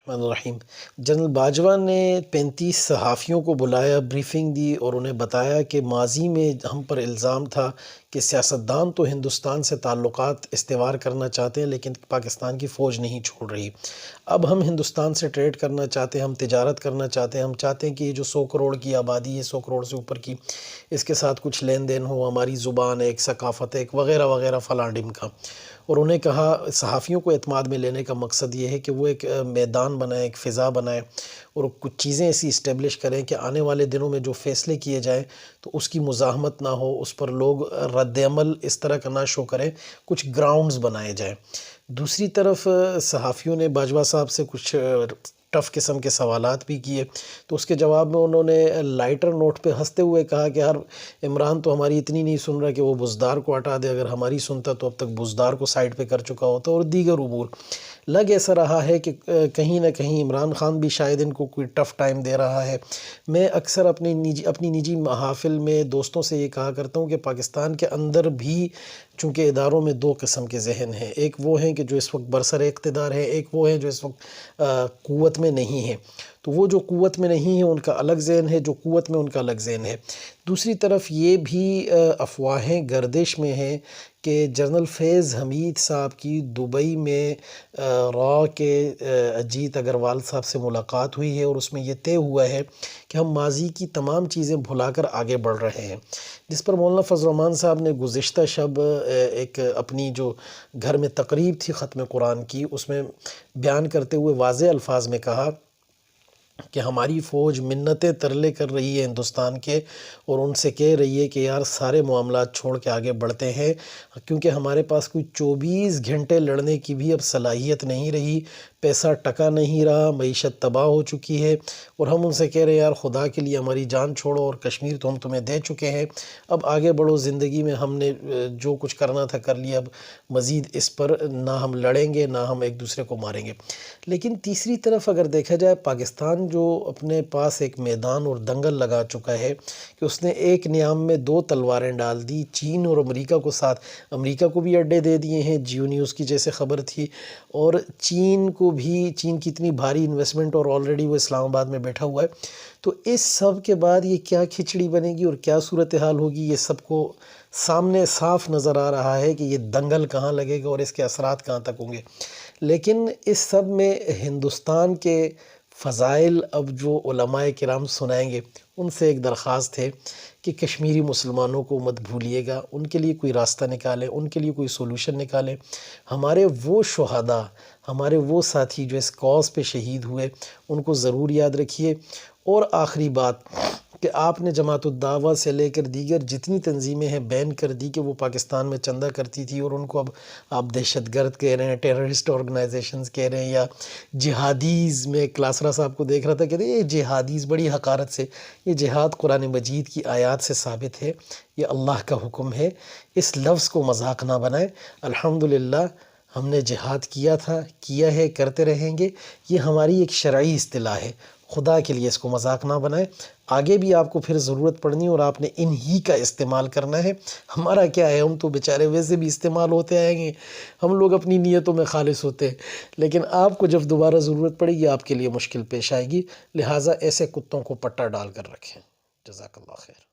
الرحمن الرحیم۔ جنرل باجوہ نے 35 صحافیوں کو بلایا، بریفنگ دی اور انہیں بتایا کہ ماضی میں ہم پر الزام تھا کہ سیاستدان تو ہندوستان سے تعلقات استوار کرنا چاہتے ہیں لیکن پاکستان کی فوج نہیں چھوڑ رہی۔ اب ہم ہندوستان سے ٹریڈ کرنا چاہتے ہیں، ہم تجارت کرنا چاہتے ہیں، ہم چاہتے ہیں کہ یہ جو 100 کروڑ کی آبادی ہے، 100 کروڑ سے اوپر کی، اس کے ساتھ کچھ لین دین ہو، ہماری زبان ایک، ثقافت ایک، وغیرہ وغیرہ فلاں ڈھمکا کا۔ اور انہیں کہا، صحافیوں کو اعتماد میں لینے کا مقصد یہ ہے کہ وہ ایک میدان بنائیں، ایک فضا بنائیں اور کچھ چیزیں ایسی اسٹیبلش کریں کہ آنے والے دنوں میں جو فیصلے کیے جائیں تو اس کی مزاحمت نہ ہو، اس پر لوگ رد عمل اس طرح کا نہ شو کریں، کچھ گراؤنڈز بنائے جائیں۔ دوسری طرف صحافیوں نے باجوہ صاحب سے کچھ ٹف قسم کے سوالات بھی کیے، تو اس کے جواب میں انہوں نے لائٹر نوٹ پہ ہنستے ہوئے کہا کہ یار عمران تو ہماری اتنی نہیں سن رہا کہ وہ بزدار کو ہٹا دے، اگر ہماری سنتا تو اب تک بزدار کو سائیڈ پہ کر چکا ہوتا، اور دیگر امور۔ لگ ایسا رہا ہے کہ کہیں نہ کہیں عمران خان بھی شاید ان کو کوئی ٹف ٹائم دے رہا ہے۔ میں اکثر اپنی نجی محافل میں دوستوں سے یہ کہا کرتا ہوں کہ پاکستان کے اندر بھی چونکہ اداروں میں دو قسم کے ذہن ہیں، ایک وہ ہیں کہ جو اس وقت برسر اقتدار ہیں، ایک وہ ہیں جو اس وقت قوت میں نہیں ہیں۔ تو وہ جو قوت میں نہیں ہیں ان کا الگ ذہن ہے، جو قوت میں ان کا الگ ذہن ہے۔ دوسری طرف یہ بھی افواہیں گردش میں ہیں کہ جنرل فیض حمید صاحب کی دبئی میں را کے اجیت اگروال صاحب سے ملاقات ہوئی ہے اور اس میں یہ طے ہوا ہے کہ ہم ماضی کی تمام چیزیں بھلا کر آگے بڑھ رہے ہیں، جس پر مولانا فضل الرحمن صاحب نے گزشتہ شب ایک اپنی جو گھر میں تقریب تھی ختم قرآن کی، اس میں بیان کرتے ہوئے واضح الفاظ میں کہا کہ ہماری فوج منتیں ترلے کر رہی ہے ہندوستان کے اور ان سے کہہ رہی ہے کہ یار سارے معاملات چھوڑ کے آگے بڑھتے ہیں، کیونکہ ہمارے پاس کوئی 24 گھنٹے لڑنے کی بھی اب صلاحیت نہیں رہی، پیسہ ٹکا نہیں رہا، معیشت تباہ ہو چکی ہے، اور ہم ان سے کہہ رہے ہیں یار خدا کے لیے ہماری جان چھوڑو، اور کشمیر تو ہم تمہیں دے چکے ہیں، اب آگے بڑھو زندگی میں، ہم نے جو کچھ کرنا تھا کر لیا، اب مزید اس پر نہ ہم لڑیں گے نہ ہم ایک دوسرے کو ماریں گے۔ لیکن تیسری طرف اگر دیکھا جائے، پاکستان جو اپنے پاس ایک میدان اور دنگل لگا چکا ہے کہ اس نے ایک نیام میں 2 تلواریں ڈال دی، چین اور امریکہ کو ساتھ، امریکہ کو بھی اڈے دے دیے ہیں، جیو نیوز کی جیسے خبر تھی، اور چین کو بھی، چین کی اتنی بھاری انویسٹمنٹ اور آلریڈی وہ اسلام آباد میں بیٹھا ہوا ہے، تو اس سب کے بعد یہ کیا کھچڑی بنے گی اور کیا صورتحال ہوگی، یہ سب کو سامنے صاف نظر آ رہا ہے کہ یہ دنگل کہاں لگے گا اور اس کے اثرات کہاں تک ہوں گے۔ لیکن اس سب میں ہندوستان کے فضائل اب جو علماء کرام سنائیں گے، ان سے ایک درخواست ہے کہ کشمیری مسلمانوں کو مت بھولیے گا، ان کے لیے کوئی راستہ نکالیں، ان کے لیے کوئی سولوشن نکالیں۔ ہمارے وہ شہداء، ہمارے وہ ساتھی جو اس کاز پہ شہید ہوئے، ان کو ضرور یاد رکھیے۔ اور آخری بات کہ آپ نے جماعت الدعوہ سے لے کر دیگر جتنی تنظیمیں ہیں بین کر دی کہ وہ پاکستان میں چندہ کرتی تھی، اور ان کو اب آپ دہشت گرد کہہ رہے ہیں، ٹیررسٹ آرگنائزیشنز کہہ رہے ہیں، یا جہادیز، میں کلاسرا صاحب کو دیکھ رہا تھا، کہتے ہیں یہ جہادیز، بڑی حقارت سے، یہ جہاد قرآن مجید کی آیات سے ثابت ہے، یہ اللہ کا حکم ہے، اس لفظ کو مذاق نہ بنائیں۔ الحمدللہ ہم نے جہاد کیا تھا، کیا ہے، کرتے رہیں گے، یہ ہماری ایک شرعی اصطلاح ہے، خدا کے لیے اس کو مذاق نہ بنائیں۔ آگے بھی آپ کو پھر ضرورت پڑنی ہے اور آپ نے انہی کا استعمال کرنا ہے، ہمارا کیا ہے، ہم تو بیچارے ویسے بھی استعمال ہوتے آئیں گے، ہم لوگ اپنی نیتوں میں خالص ہوتے ہیں، لیکن آپ کو جب دوبارہ ضرورت پڑے گی آپ کے لیے مشکل پیش آئے گی، لہٰذا ایسے کتوں کو پٹا ڈال کر رکھیں۔ جزاک اللہ خیر۔